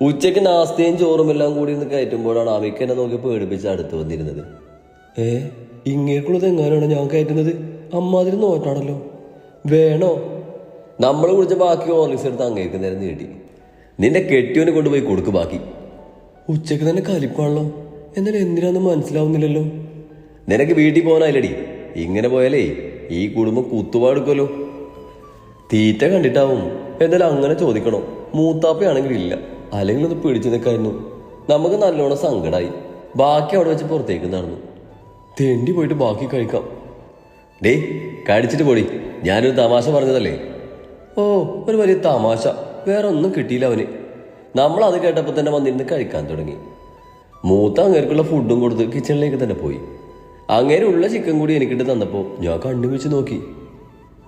ഉച്ചയ്ക്ക് നാസ്തയും ചോറും എല്ലാം കൂടി ഇന്ന് കയറ്റുമ്പോഴാണ് അമിക്ക് എന്നെ നോക്കി പേടിപ്പിച്ച് അടുത്ത് വന്നിരുന്നത്. ഇങ്ങേക്കുള്ളത് എങ്ങനെയാണ് ഞാൻ കയറ്റുന്നത്? അമ്മാതിരി നോട്ടാണല്ലോ. വേണോ? നമ്മൾ കുടിച്ച ബാക്കി ഓർലിക്സ് എടുത്ത് അങ്ങേക്ക് നേരം നീട്ടി. നിന്റെ കെട്ടിയോനെ കൊണ്ടുപോയി കൊടുക്ക് ബാക്കി. ഉച്ചയ്ക്ക് തന്നെ കലിപ്പാണല്ലോ. എന്നാലും എന്തിനാന്ന് മനസ്സിലാവുന്നില്ലല്ലോ. നിനക്ക് വീട്ടിൽ പോകാനായില്ലടി. ഇങ്ങനെ പോയാലേ ഈ കുടുംബം കുത്തുപാടുക്കുമല്ലോ. തീറ്റ കണ്ടിട്ടാവും. എന്നാലും അങ്ങനെ ചോദിക്കണോ? മൂത്താപ്പയാണെങ്കിൽ ഇല്ല, അല്ലെങ്കിൽ ഒന്ന് പിടിച്ചു നിൽക്കായിരുന്നു. നമുക്ക് നല്ലോണം സങ്കടമായി. ബാക്കി അവിടെ വെച്ച് പുറത്തേക്ക് നടന്നു. തെണ്ടി പോയിട്ട് ബാക്കി കഴിക്കാം. ഡേ കടിച്ചിട്ട് പോടി, ഞാനൊരു തമാശ പറഞ്ഞതല്ലേ. ഓ, ഒരു വലിയ തമാശ. വേറെ ഒന്നും കിട്ടിയില്ല അവന്. നമ്മൾ അത് കേട്ടപ്പോൾ തന്നെ വന്നിരുന്ന് കഴിക്കാൻ തുടങ്ങി. മൂത്ത അങ്ങേർക്കുള്ള ഫുഡും കൊടുത്ത് കിച്ചണിലേക്ക് തന്നെ പോയി. അങ്ങേരുള്ള ചിക്കൻ കൂടി എനിക്കിട്ട് തന്നപ്പോൾ ഞാൻ കണ്ണു വെച്ച് നോക്കി.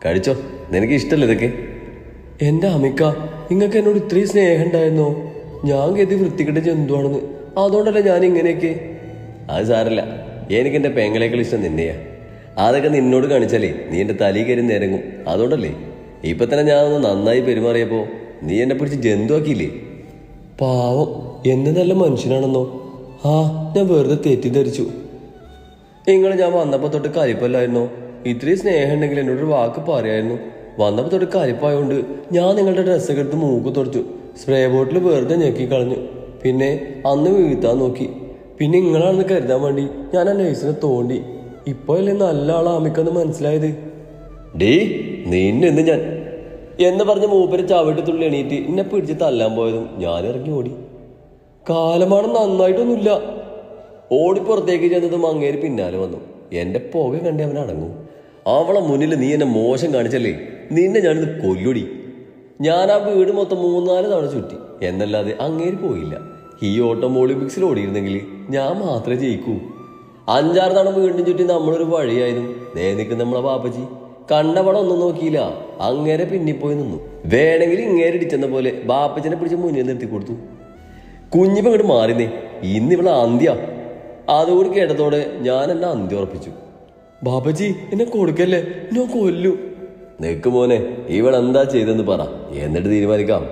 കഴിച്ചോ, നിനക്ക് ഇഷ്ടമല്ല ഇതൊക്കെ? എൻ്റെ അമിക്ക, നിങ്ങൾക്ക് എന്നോട് ഇത്രയും സ്നേഹം ഉണ്ടായിരുന്നോ? ഞാൻ കരുതി വൃത്തികെട്ട ജന്തുവാണെന്ന്. അതുകൊണ്ടല്ലേ ഞാൻ ഇങ്ങനെയൊക്കെ. അത് സാരല്ല, എനിക്ക് എൻ്റെ പെങ്ങളേക്കാൾ ഇഷ്ടം നിന്നെയാ. അതൊക്കെ നിന്നോട് കാണിച്ചാലേ നീ എൻ്റെ തലയിൽ കയറി നിരങ്ങും. അതുകൊണ്ടല്ലേ ഇപ്പൊ തന്നെ ഞാനൊന്ന് നന്നായി പെരുമാറിയപ്പോൾ നീ എന്നെ പിടിച്ച് ജന്തുവാക്കിയില്ലേ. പാവം, എന്നെ നല്ല മനുഷ്യനാണെന്നോ? ഞാൻ വെറുതെ തെറ്റിദ്ധരിച്ചു. നിങ്ങൾ ഞാൻ വന്നപ്പോൾ തൊട്ട് കലിപ്പല്ലായിരുന്നോ? ഇത്രയും സ്നേഹം ഉണ്ടെങ്കിൽ എന്നോടൊരു വാക്ക് പറയായിരുന്നു. വന്നപ്പോൾ തൊട്ട് കലിപ്പായതുകൊണ്ട് ഞാൻ നിങ്ങളുടെ ഡ്രസ്സൊക്കെ എടുത്ത് മൂക്ക് തുടച്ചു. സ്പ്രേ ബോട്ടിൽ വെറുതെ ഞെക്കിക്കളഞ്ഞു. പിന്നെ അന്ന് വീഴ്ത്താൻ നോക്കി. പിന്നെ നിങ്ങളാണെന്ന് കരുതാൻ വേണ്ടി ഞാൻ ആ നഴ്സിനെ തോണ്ടി. ഇപ്പോഴല്ലേ നല്ല ആളാമിക്കെന്ന് മനസ്സിലായത്. ഡേ നിന്നെന്ന് ഞാൻ എന്ന് പറഞ്ഞ് മൂപ്പര് ചവിട്ടി തുള്ളി എണീറ്റ് എന്നെ പിടിച്ച് തല്ലാൻ പോയതും ഞാൻ ഇറങ്ങി ഓടി. കാലമാണ് നന്നായിട്ടൊന്നുമില്ല. ഓടിപ്പുറത്തേക്ക് ചെന്നതും അങ്ങേര് പിന്നാലെ വന്നു. എൻ്റെ പുക കണ്ടേ അവൻ അടങ്ങും. അവളെ മുന്നിൽ നീ എന്നെ മോശം കാണിച്ചല്ലേ, നിന്നെ ഞാനിത് കൊല്ലൊടി. ഞാൻ ആ വീട് മൊത്തം 3-4 തവണ ചുറ്റി. എന്നല്ലാതെ അങ്ങേര് പോയില്ല. ഈ ഓട്ടം ഒളിമ്പിക്സിൽ ഓടിയിരുന്നെങ്കിൽ ഞാൻ മാത്രമേ ജയിക്കൂ. 5-6 തവണ വീണ്ടും ചുറ്റി നമ്മളൊരു വഴിയായിരുന്നു. നിൽക്കുന്ന നമ്മളെ പാപ്പച്ചി കണ്ടവള ഒന്നും നോക്കിയില്ല. അങ്ങേരെ പിന്നിപ്പോയി നിന്നു. വേണമെങ്കിൽ ഇങ്ങേരെ ഇടിച്ചെന്ന പോലെ ബാപ്പച്ചനെ പിടിച്ച് മുന്നിൽ നിർത്തി കൊടുത്തു. കുഞ്ഞിപ്പം ഇങ്ങോട്ട് മാറിന്നേ, ഇന്നിവിടെ അന്ത്യ. അതുകൂടി കേട്ടതോടെ ഞാൻ എന്നെ അന്ത്യ ഉറപ്പിച്ചു. ബാപ്പച്ചി എന്നെ കൊടുക്കല്ലേ, ഞാൻ കൊല്ലു. നിൽക്ക് മോനെ, ഇവളെന്താ ചെയ്തെന്ന് പറ, എന്നിട്ട് തീരുമാനിക്കാം.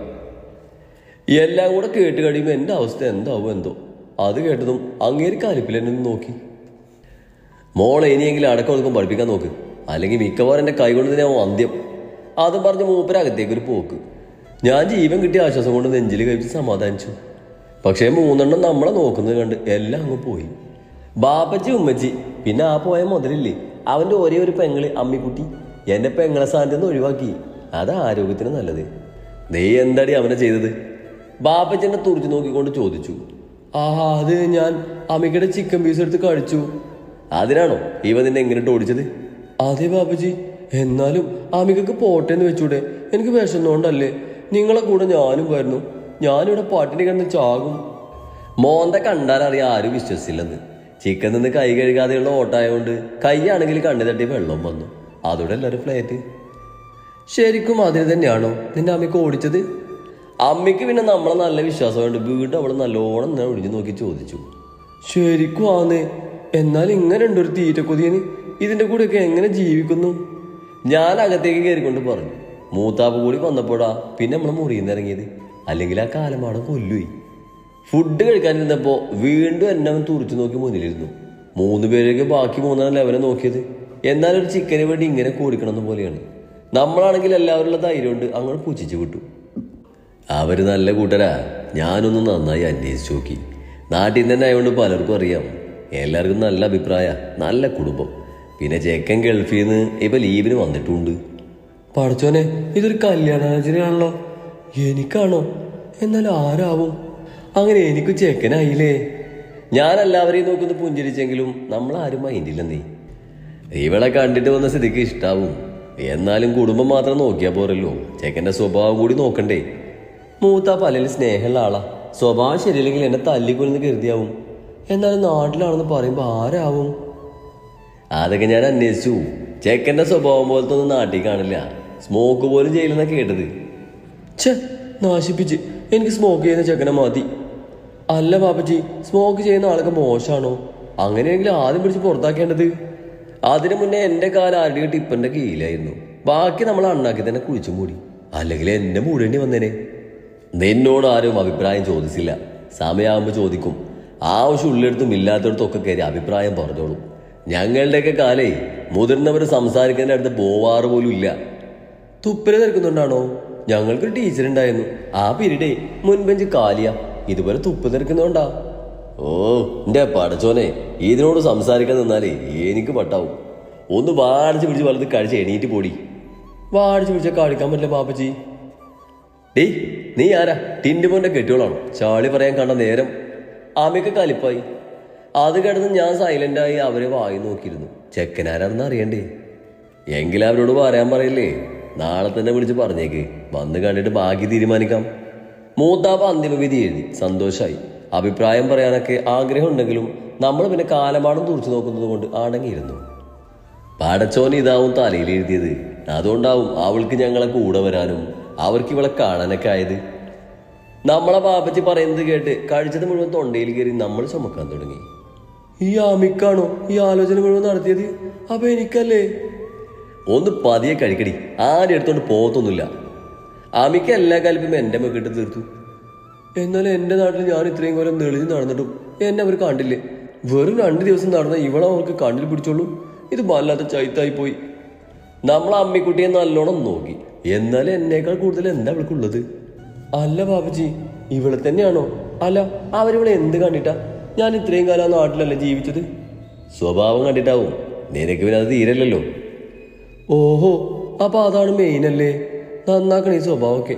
എല്ലാം കൂടെ കേട്ട് കഴിയുമ്പോൾ എൻ്റെ അവസ്ഥ എന്താവും എന്തോ. അത് കേട്ടതും അങ്ങേര് കാലിപ്പിൽ എന്നെ നോക്കി. മോളെ ഇനിയെങ്കിലും അടക്കം ഒതുക്കം പഠിപ്പിക്കാൻ നോക്ക്, അല്ലെങ്കിൽ മിക്കവാറും എൻ്റെ കൈ കൊണ്ട് തന്നെ ആവും അന്ത്യം. അതും പറഞ്ഞ് മൂപ്പരകത്തേക്കൊരു പോക്ക്. ഞാൻ ജീവൻ കിട്ടിയ ആശ്വാസം കൊണ്ട് നെഞ്ചിൽ കഴിച്ച് സമാധാനിച്ചു. പക്ഷേ 3 നമ്മളെ നോക്കുന്നത് കണ്ട് എല്ലാം അങ്ങ് പോയി. ബാപ്പച്ചി, ഉമ്മച്ചി, പിന്നെ ആ പോയ മുതലില്ലേ അവൻ്റെ ഒരേ ഒരു പെങ്ങള് അമ്മിക്കുട്ടി എന്നെ പെങ്ങളെ സ്ഥാനത്ത് നിന്ന് ഒഴിവാക്കി. അത് ആരോഗ്യത്തിന് നല്ലത്. നീ എന്താടി അവനെ ചെയ്തത്? ബാപ്പച്ചെന്നെ തുറച്ചു നോക്കിക്കൊണ്ട് ചോദിച്ചു. അത് ഞാൻ അമ്മിക്കയുടെ ചിക്കൻ പീസ് എടുത്ത് കഴിച്ചു. അതിനാണോ ഇവ നിന്നെ എങ്ങനെ ഓടിച്ചത്? അതെ ബാപ്പച്ചി, എന്നാലും അമ്മിക്കക്ക് പോട്ടേന്ന് വെച്ചൂടെ? എനിക്ക് വിശന്നോണ്ടല്ലേ. നിങ്ങളെ കൂടെ ഞാനും വരുന്നു. ഞാനിവിടെ പാട്ടിന് കിടന്ന് ചാകും. മോന്ത കണ്ടാലറിയാം ആരും വിശ്വസിച്ചില്ലെന്ന്. ചിക്കൻ നിന്ന് കൈ കഴുകാതെയുള്ള ഓട്ടായതുകൊണ്ട് കൈയാണെങ്കിൽ കണ്ണു തട്ടി വെള്ളം വന്നു. അതോടെ എല്ലാവരും ഫ്ലാറ്റ്. ശരിക്കും അതിന് തന്നെയാണോ നിന്റെ അമ്മയ്ക്ക് ഓടിച്ചത്? അമ്മയ്ക്ക് പിന്നെ നമ്മളെ നല്ല വിശ്വാസമുണ്ട്. വീണ്ടും അവൾ നല്ലോണം ഞാൻ ഒഴിഞ്ഞു നോക്കി ചോദിച്ചു. ശരിക്കും ആന്നേ. എന്നാൽ ഇങ്ങനെ ഉണ്ടൊരു തീറ്റക്കൊതിയന്. ഇതിൻ്റെ കൂടെയൊക്കെ എങ്ങനെ ജീവിക്കുന്നു? ഞാൻ അകത്തേക്ക് കയറിക്കൊണ്ട് പറഞ്ഞു. മൂത്താപ്പ് കൂടി വന്നപ്പോഴാ പിന്നെ നമ്മൾ മുറിയിൽ നിന്ന് ഇറങ്ങിയത്. അല്ലെങ്കിൽ ആ കാലമാണ് കൊല്ലുപോയി. ഫുഡ് കഴിക്കാനിരുന്നപ്പോൾ വീണ്ടും എന്നെ അവൻ തുറച്ചു നോക്കി മുന്നിലിരുന്നു. 3 പേരേക്ക് ബാക്കി 3 അവനെ നോക്കിയത്. എന്നാൽ ഒരു ചിക്കന് വേണ്ടി ഇങ്ങനെ കൂടിക്കണമെന്ന് പോലെയാണ്. നമ്മളാണെങ്കിൽ എല്ലാവരുള്ള ധൈര്യം കൊണ്ട് അങ്ങോട്ട് പുച്ഛിച്ചു വിട്ടു. അവർ നല്ല കൂട്ടരാ. ഞാനൊന്ന് നന്നായി അന്വേഷിച്ചു നോക്കി. നാട്ടിൽ തന്നെ ആയതുകൊണ്ട് പലർക്കും അറിയാം. എല്ലാവർക്കും നല്ല അഭിപ്രായ, നല്ല കുടുംബം. പിന്നെ ചെക്കൻ ഗൾഫിൽ നിന്ന് ഇപ്പം ലീവിന് വന്നിട്ടുണ്ട്. പഠിച്ചോനെ, ഇതൊരു കല്യാണാലോചനയാണല്ലോ. എനിക്കാണോ? എന്നാൽ ആരാവും? അങ്ങനെ എനിക്ക് ചെക്കനായില്ലേ. ഞാൻ എല്ലാവരെയും നോക്കുന്ന പുഞ്ചിരിച്ചെങ്കിലും നമ്മളാരും മൈൻഡില്ലെന്നേ. ഇവളെ കണ്ടിട്ട് വന്ന സ്ഥിതിക്ക് ഇഷ്ടാവും. എന്നാലും കുടുംബം മാത്രം നോക്കിയാൽ പോരല്ലോ, ചെക്കൻ്റെ സ്വഭാവം കൂടി നോക്കണ്ടേ. മൂത്ത പലരിൽ സ്നേഹമുള്ള ആളാ. സ്വഭാവം ശരിയില്ലെങ്കിൽ എന്നെ തല്ലിക്കൊല്ലെന്ന് കരുതിയാവും. എന്നാലും നാട്ടിലാണെന്ന് പറയുമ്പോൾ ആരാവും? അതൊക്കെ ഞാൻ അന്വേഷിച്ചു. ചെക്കൻ്റെ സ്വഭാവം പോലത്തെ ഒന്നും നാട്ടിൽ കാണില്ല. സ്മോക്ക് പോലും ചെയ്യില്ലെന്നാ കേട്ടത്. നാശിപ്പിച്ച്. എനിക്ക് സ്മോക്ക് ചെയ്യുന്ന ചെക്കനെ മതി. അല്ല പാപ്പച്ചി, സ്മോക്ക് ചെയ്യുന്ന ആളൊക്കെ മോശമാണോ? അങ്ങനെയെങ്കിൽ ആദ്യം പിടിച്ച് പുറത്താക്കേണ്ടത്. അതിനു മുന്നേ എൻ്റെ കാലം ആരുടെ ടിപ്പൻ്റെ കീഴിലായിരുന്നു. ബാക്കി നമ്മൾ അണ്ണാക്കി തന്നെ കുഴിച്ചു മൂടി. അല്ലെങ്കിൽ എന്നെ മൂടേണ്ടി വന്നേനെ. നിന്നോട് ആരും അഭിപ്രായം ചോദിച്ചില്ല. സമയമാകുമ്പോൾ ചോദിക്കും. ആവശ്യം ഉള്ളിടത്തും ഇല്ലാത്തടത്തും ഒക്കെ കയറി അഭിപ്രായം പറഞ്ഞോളൂ. ഞങ്ങളുടെയൊക്കെ കാലേ മുതിർന്നവർ സംസാരിക്കുന്നതിൻ്റെ അടുത്ത് പോവാറ് പോലും ഇല്ല. തുപ്പല് തെറിക്കുന്നുണ്ടാണോ? ഞങ്ങൾക്കൊരു ടീച്ചർ ഉണ്ടായിരുന്നു. ആ പീരീഡേ മുൻബെഞ്ച് കാലിയ. ഇതുപോലെ തുപ്പ് തെറിക്കുന്നോണ്ടാ. ഓ എന്റെ പടച്ചോനെ, ഇതിനോട് സംസാരിക്കാൻ നിന്നാലേ എനിക്ക് പട്ടാവും. ഒന്ന് വാടിച്ച് പിടിച്ച് വലത് കഴിച്ച് എണീറ്റ് പോടി. വാടിച്ച് പിടിച്ചാൽ കാണിക്കാൻ പറ്റില്ല പാപ്പച്ചി. ഡേയ്, നീ ആരാ? ടിൻഡുമോന്റെ കെട്ടിയോളാണോ? ചാളി പറയാൻ കണ്ട നേരം ആമയൊക്കെ കലിപ്പായി. അത് കിടന്ന് ഞാൻ സൈലന്റായി അവരെ വായി നോക്കിയിരുന്നു. ചെക്കനാരാണെന്ന് അറിയണ്ടേ? എങ്കിലും അവരോട് പറയാൻ പറയില്ലേ? നാളെ തന്നെ വിളിച്ച് പറഞ്ഞേക്ക്. വന്ന് കണ്ടിട്ട് ബാക്കി തീരുമാനിക്കാം. മൂത്താപ്പ അന്തിമവിധി എഴുതി. സന്തോഷായി. അഭിപ്രായം പറയാനൊക്കെ ആഗ്രഹം ഉണ്ടെങ്കിലും നമ്മൾ പിന്നെ കാലമാടം തുറച്ചു നോക്കുന്നത് കൊണ്ട് അടങ്ങിയിരുന്നു. പടച്ചോന് ഇതാവും തലയിൽ എഴുതിയത്. അതുകൊണ്ടാവും അവൾക്ക് ഞങ്ങളെ കൂടെ വരാനും അവർക്ക് ഇവളെ കാണാനൊക്കെ ആയത്. നമ്മളെ പാപ്പച്ചി പറയുന്നത് കേട്ട് കഴിച്ചത് മുഴുവൻ തൊണ്ടയിൽ കയറി നമ്മൾ ചുമക്കാൻ തുടങ്ങി. ഈ ആമിക്കാണോ ഈ ആലോചന മുഴുവൻ നടത്തിയത്? അപ്പൊ എനിക്കല്ലേ? ഒന്ന് പതിയെ കഴിക്കടി. ആരും എടുത്തോണ്ട് പോകത്തൊന്നുമില്ല. ആമിക്ക് എല്ലാ കൽപ്പും എന്റെ മെക്കിട്ട് തീർത്തു. എന്നാൽ എന്റെ നാട്ടിൽ ഞാൻ ഇത്രയും കൊല്ലം നെളിഞ്ഞ് നടന്നിട്ടും എന്നെ അവർ കണ്ടില്ലേ? വെറും 2 ദിവസം നടന്ന ഇവളെ അവർക്ക് കണ്ണിൽ പിടിച്ചോളൂ. ഇത് വല്ലാത്ത ചൈത്തായി പോയി. നമ്മൾ അമ്മിക്കുട്ടിയെ നല്ലോണം നോക്കി. എന്നാലും എന്നേക്കാൾ കൂടുതൽ എന്താ അവൾക്കുള്ളത്? അല്ല പാപ്പച്ചി, ഇവളെ തന്നെയാണോ? അല്ല, അവരിവളെ എന്ത് കണ്ടിട്ടാ? ഞാൻ ഇത്രയും കാലം നാട്ടിലല്ലേ ജീവിച്ചത്? സ്വഭാവം കണ്ടിട്ടാവും. നിനക്ക് പിന്നെ അത് തീരല്ലോ. ഓഹോ, അപ്പൊ അതാണ് മെയിൻ അല്ലേ? നന്നാക്കണ ഈ സ്വഭാവമൊക്കെ.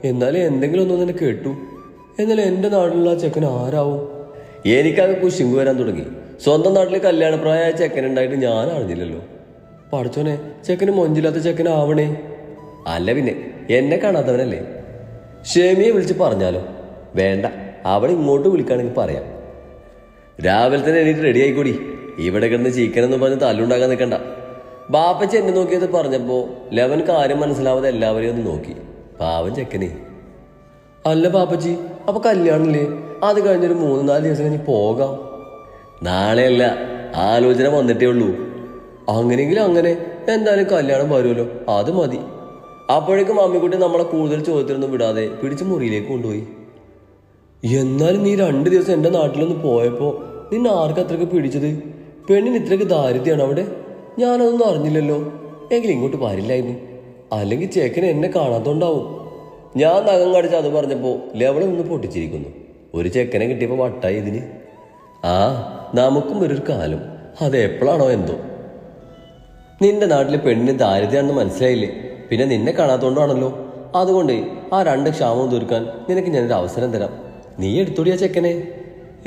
എന്നാലും എന്തെങ്കിലും ഒന്നും തന്നെ കേട്ടു. എന്നാലും എന്റെ നാട്ടിലുള്ള ചെക്കൻ ആരാവും? എനിക്കത് കുശിങ്ക് വരാൻ തുടങ്ങി. സ്വന്തം നാട്ടിൽ കല്യാണപ്രായമായ ചെക്കനുണ്ടായിട്ട് ഞാൻ അറിഞ്ഞില്ലല്ലോ. പഠിച്ചോനെ, ചെക്കന് മൊഞ്ചില്ലാത്ത ചെക്കനാവണേ. അല്ല പിന്നെ എന്നെ കാണാത്തവനല്ലേ? ഷേമിയെ വിളിച്ച് പറഞ്ഞാലോ? വേണ്ട, അവളെ ഇങ്ങോട്ട് വിളിക്കുകയാണെങ്കിൽ പറയാം. രാവിലെ തന്നെ എണീറ്റ് റെഡി ആയിക്കോടി. ഇവിടെ കിടന്ന് ചീക്കനെന്ന് പറഞ്ഞ് തല്ലുണ്ടാക്കാൻ നിൽക്കണ്ട. ബാപ്പച്ചി എന്നെ നോക്കിയത് പറഞ്ഞപ്പോ ലെവൻ കാര്യം മനസ്സിലാവാതെ എല്ലാവരെയും ഒന്ന് നോക്കി. പാവൻ ചെക്കനെ. അല്ല പാപ്പച്ചി, അപ്പൊ കല്യാണല്ലേ? അത് കഴിഞ്ഞൊരു 3-4 ദിവസം കഴിഞ്ഞ് പോകാം. നാളെയല്ല, ആലോചന വന്നിട്ടേ ഉള്ളൂ. അങ്ങനെയെങ്കിലും അങ്ങനെ. എന്തായാലും കല്യാണം വരുമല്ലോ, അത് മതി. അപ്പോഴേക്കും അമ്മിക്കുട്ടി നമ്മളെ കൂടുതൽ ചോദ്യത്തിനൊന്നും വിടാതെ പിടിച്ച് മുറിയിലേക്ക് കൊണ്ടുപോയി. എന്നാലും നീ 2 ദിവസം എൻ്റെ നാട്ടിലൊന്ന് പോയപ്പോ നിന്നെ ആർക്കത്രയ്ക്ക് പിടിച്ചത്? പെണ്ണിന് ഇത്രയ്ക്ക് ദാരിദ്ര്യമാണ് അവിടെ? ഞാനതൊന്നും അറിഞ്ഞില്ലല്ലോ. എങ്കിലും ഇങ്ങോട്ട് വരില്ലായിരുന്നു. അല്ലെങ്കിൽ ചേക്കന് എന്നെ കാണാത്തോണ്ടാവും. ഞാൻ നഖം കടിച്ച് അത് പറഞ്ഞപ്പോ ലെവള് നിന്ന് പൊട്ടിച്ചിരിക്കുന്നു. ഒരു ചെക്കനെ കിട്ടിയപ്പോ വട്ടായി ഇതിന്. ആ, നമുക്കും ഒരു കാലം. അത് എപ്പോഴാണോ എന്തോ. നിന്റെ നാട്ടിലെ പെണ്ണിന് ദാരിദ്ര്യമാണെന്ന് മനസ്സിലായില്ലേ? പിന്നെ നിന്നെ കാണാത്തോണ്ടാണല്ലോ. അതുകൊണ്ട് ആ 2 ക്ഷാമം തീർക്കാൻ നിനക്ക് ഞാനൊരു അവസരം തരാം. നീ എടുത്തോടിയാ ചെക്കനെ.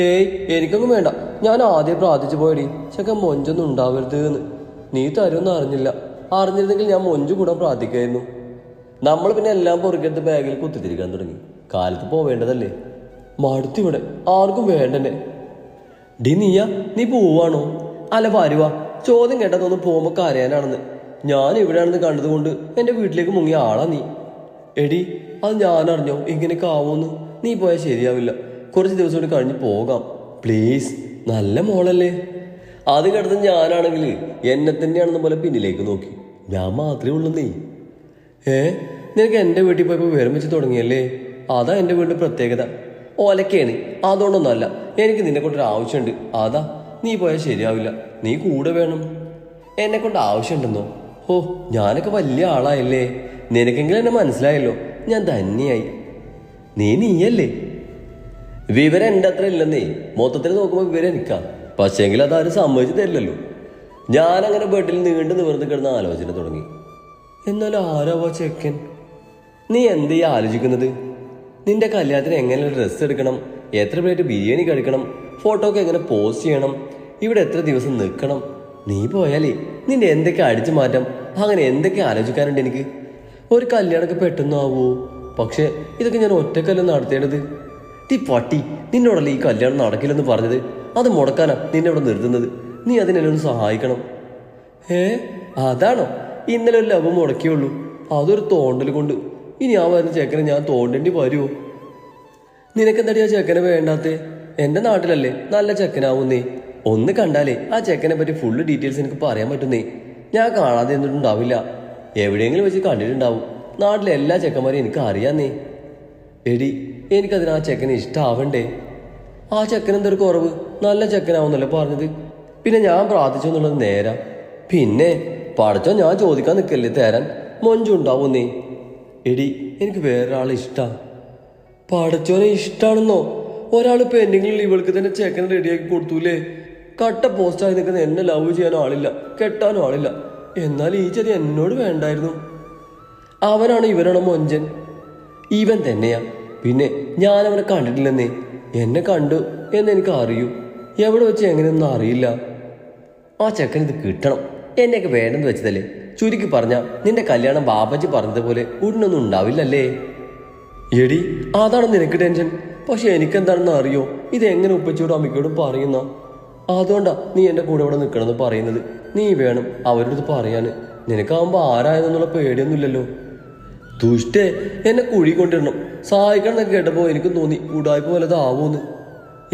ഏയ്, എനിക്കൊന്നും വേണ്ട. ഞാൻ ആദ്യം പ്രാർത്ഥിച്ചു പോയടി, ചെക്കൻ മൊഞ്ചൊന്നും ഉണ്ടാവരുത് എന്ന്. നീ തരുമെന്ന് അറിഞ്ഞില്ല. അറിഞ്ഞിരുന്നെങ്കിൽ ഞാൻ മൊഞ്ചു കൂടാൻ പ്രാർത്ഥിക്കായിരുന്നു. നമ്മൾ പിന്നെ എല്ലാം പൊറുക്കെടുത്ത് ബാഗിൽ കുത്തിത്തിരിക്കാൻ തുടങ്ങി. കാലത്ത് പോവേണ്ടതല്ലേ? മടുത്തിവിടെ, ആർക്കും വേണ്ടന്നെ. ഡി നീയാ, നീ പോവാണോ? അല്ല വരുവാ. ചോദ്യം കേട്ടതൊന്ന് പോകുമ്പോ കരയാനാണെന്ന്. ഞാൻ ഇവിടെയാണെന്ന് കണ്ടതുകൊണ്ട് എന്റെ വീട്ടിലേക്ക് മുങ്ങിയ ആളാ നീ. എടി, അത് ഞാൻ അറിഞ്ഞോ ഇങ്ങനെയൊക്കെ ആവോന്ന്? നീ പോയാൽ ശരിയാവില്ല. കുറച്ച് ദിവസം കൂടി കഴിഞ്ഞ് പോകാം പ്ലീസ്. നല്ല മോളല്ലേ? അത് കിടന്ന് ഞാനാണെങ്കിൽ എന്നെ തന്നെയാണെന്ന് പോലെ പിന്നിലേക്ക് നോക്കി. ഞാൻ മാത്രമേ ഉള്ളൂ നീ. നിനക്ക് എൻ്റെ വീട്ടിൽ പോയപ്പോൾ വിരമിച്ച് തുടങ്ങിയല്ലേ? അതാ എൻ്റെ വീടിൻ്റെ പ്രത്യേകത. ഓലക്കേണ്, അതുകൊണ്ടൊന്നുമല്ല. എനിക്ക് നിന്നെ കൊണ്ടൊരു ആവശ്യമുണ്ട്. അതാ. നീ പോയാൽ ശരിയാവില്ല. നീ കൂടെ വേണം. എന്നെ കൊണ്ട് ആവശ്യമുണ്ടെന്നോ? ഓ, ഞാനൊക്കെ വലിയ ആളായല്ലേ. നിനക്കെങ്കിലും എന്നെ മനസ്സിലായല്ലോ. ഞാൻ ധന്യായി. നീയല്ലേ? വിവരം എൻ്റെ അത്ര ഇല്ലെന്നേ. മൊത്തത്തിൽ നോക്കുമ്പോൾ വിവരം എനിക്കാ. പക്ഷേങ്കിൽ അതാരും സമ്മതിച്ചു തരില്ലല്ലോ. ഞാനങ്ങനെ ബെഡിൽ നീണ്ടു നിവർന്ന് കിടന്ന ആലോചന തുടങ്ങി. എന്നാലും ആരാവാ ചെക്കൻ? നീ എന്തീ ആലോചിക്കുന്നത്? നിന്റെ കല്യാണത്തിന് എങ്ങനെ ഡ്രസ്സ് എടുക്കണം, എത്ര പ്ലേറ്റ് ബിരിയാണി കഴിക്കണം, ഫോട്ടോ ഒക്കെ എങ്ങനെ പോസ്റ്റ് ചെയ്യണം, ഇവിടെ എത്ര ദിവസം നിൽക്കണം? നീ പോയാലേ നിന്റെ എന്തൊക്കെ അടിച്ചു മാറ്റാം. അങ്ങനെ എന്തൊക്കെ ആലോചിക്കാനുണ്ട് എനിക്ക്. ഒരു കല്യാണമൊക്കെ പെട്ടെന്നാവോ? പക്ഷെ ഇതൊക്കെ ഞാൻ ഒറ്റക്കല്ല നടത്തേണ്ടത്. തീ പട്ടി, നിന്നോടല്ലേ ഈ കല്യാണം നടക്കില്ലെന്ന് പറഞ്ഞത്? അത് മുടക്കാനാ നിന്നെ ഇവിടെ നിർത്തുന്നത്. നീ അതിനെന്നെ ഒന്ന് സഹായിക്കണം. അതാണോ? ഇന്നലെ ഒരു ലവ് മുടക്കിയുള്ളൂ, അതൊരു തോണ്ടൽ കൊണ്ട്. ഇനി ആ വരുന്ന ചെക്കനെ ഞാൻ തോണ്ടേണ്ടി വരുമോ? നിനക്കെന്താടി ആ ചെക്കനെ വേണ്ടാത്തേ? എൻ്റെ നാട്ടിലല്ലേ നല്ല ചെക്കനാവുന്നേ. ഒന്ന് കണ്ടാലേ ആ ചെക്കനെ പറ്റി ഫുള്ള് ഡീറ്റെയിൽസ് എനിക്ക് പറയാൻ പറ്റുന്നേ. ഞാൻ കാണാതെ എന്നിട്ടുണ്ടാവില്ല. എവിടെയെങ്കിലും വെച്ച് കണ്ടിട്ടുണ്ടാവും. നാട്ടിലെ എല്ലാ ചെക്കന്മാരെയും എനിക്ക് അറിയാന്നേ. എടി എനിക്കതിന് ആ ചെക്കനെ ഇഷ്ടമാവണ്ടേ? ആ ചെക്കൻ എന്തൊരു കുറവ്? നല്ല ചെക്കനാവുന്നല്ലേ പറഞ്ഞത്. പിന്നെ ഞാൻ പ്രാർത്ഥിച്ചു എന്നുള്ളത് നേരാ. പിന്നെ പഠിച്ചോ, ഞാൻ ചോദിക്കാൻ നിൽക്കല്ലേ തരാൻ. മൊഞ്ചുണ്ടാവും നീ. എടി എനിക്ക് വേറൊരാളെ ഇഷ്ടമാണ്. പഠിച്ചോനെ ഇഷ്ടമാണെന്നോ? ഒരാൾ പെൻഡിങ്ങിൽ ഇവൾക്ക് തന്നെ ചെക്കനെ റെഡിയാക്കി കൊടുത്തൂലേ? കട്ട പോസ്റ്റായി നിൽക്കുന്ന എന്നെ ലവ് ചെയ്യാനോ ആളില്ല, കെട്ടാനോ ആളില്ല. എന്നാൽ ഈ ചതി എന്നോട് വേണ്ടായിരുന്നു. അവനാണ് ഇവനാണോ മൊഞ്ചൻ? ഇവൻ തന്നെയാ. പിന്നെ ഞാൻ അവനെ കണ്ടിട്ടില്ലെന്നേ. എന്നെ കണ്ടു എന്നെനിക്ക് അറിയൂ. എവിടെ വെച്ച് എങ്ങനെയൊന്നും അറിയില്ല. ആ ചെക്കൻ ഇത് കിട്ടണം. എന്നെയൊക്കെ വേണ്ടെന്ന് വെച്ചതല്ലേ. ചുരുക്കി പറഞ്ഞ നിന്റെ കല്യാണം ബാബജി പറഞ്ഞതുപോലെ ഉടനൊന്നും ഉണ്ടാവില്ലല്ലേ? എടി അതാണ് നിനക്ക് ടെൻഷൻ. പക്ഷെ എനിക്കെന്താണെന്ന് അറിയോ? ഇതെങ്ങനെ ഉപ്പച്ചോടും അമ്മയ്ക്കോടും പറയുന്ന? അതുകൊണ്ടാ നീ എൻ്റെ കൂടെ ഇവിടെ നിൽക്കണമെന്ന് പറയുന്നത്. നീ വേണം അവരോട് പറയാൻ. നിനക്കാവുമ്പോൾ ആരായെന്നുള്ള പേടിയൊന്നുമില്ലല്ലോ. ദുഷ്ടേ, എന്നെ കുഴി കൊണ്ടിടണം സഹായിക്കണം എന്നൊക്കെ കേട്ടപ്പോൾ എനിക്കും തോന്നി ഉടായ്പ വല്ലതാവൂന്ന്.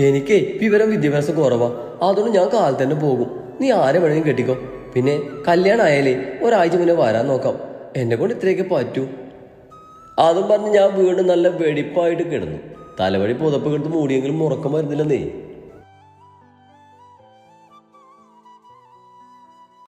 എനിക്കേ വിദ്യാഭ്യാസം കുറവാ. അതുകൊണ്ട് ഞാൻ കാലത്ത് തന്നെ പോകും. നീ ആരെ വേണമെങ്കിലും കെട്ടിക്കോ. പിന്നെ കല്യാണം ആയാലേ ഒരാഴ്ച മുന്നേ വരാൻ നോക്കാം. എന്നെ കൊണ്ട് ഇത്രയൊക്കെ പറ്റൂ. അതും പറഞ്ഞ് ഞാൻ വീണ്ടും നല്ല വെടിപ്പായിട്ട് കിടന്നു. തലവഴി പുതപ്പ് കിടന്ന് മൂടിയെങ്കിലും ഉറക്കം വരുന്നില്ലെന്നേ.